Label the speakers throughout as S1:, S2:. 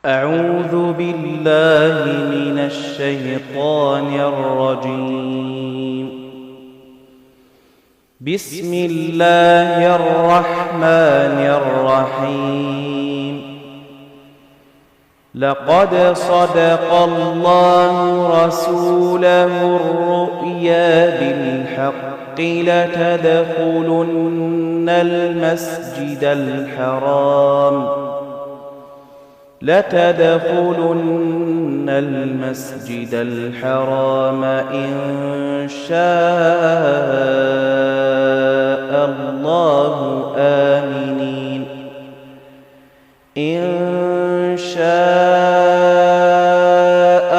S1: أعوذ بالله من الشيطان الرجيم. بسم الله الرحمن الرحيم. لقد صدق الله رسوله الرؤيا بالحق لتدخلن المسجد الحرام إن شاء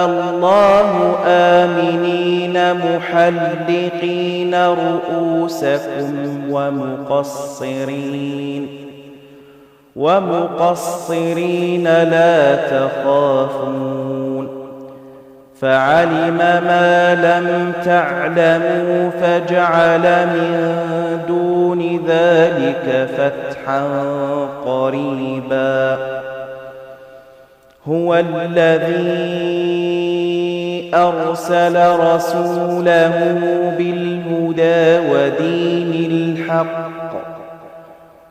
S1: الله آمنين محلقين رؤوسكم ومقصرين لا تخافون فعلم ما لم تعلموا فجعل من دون ذلك فتحا قريبا. هو الذي أرسل رسوله بالهدى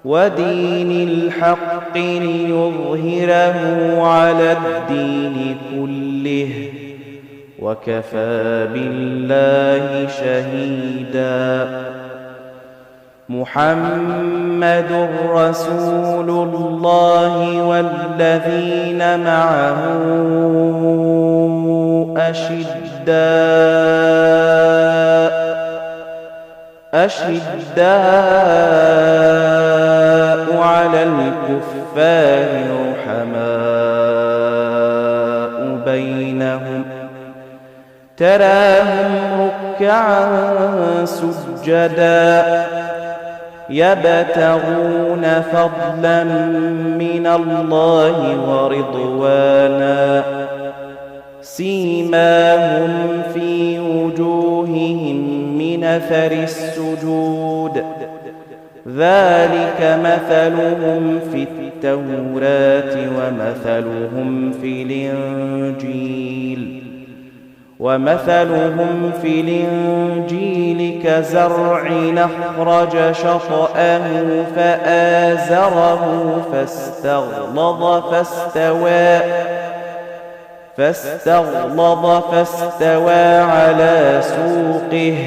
S1: ودين الحق ليظهره على الدين كله وكفى بالله شهيدا. محمد رسول الله والذين معه أشداء على الكفار رحماء بينهم تراهم ركعا سجدا يبتغون فضلا من الله ورضوانا سيماهم في وجوههم من أثر السجود ذلك مثلهم في التوراة ومثلهم في الإنجيل كزرع أخرج شطأه فآزره فاستغلظ فاستوى على سوقه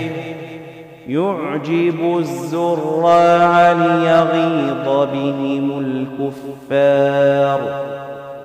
S1: يعجب الزراع ليغيظ بهم الكفار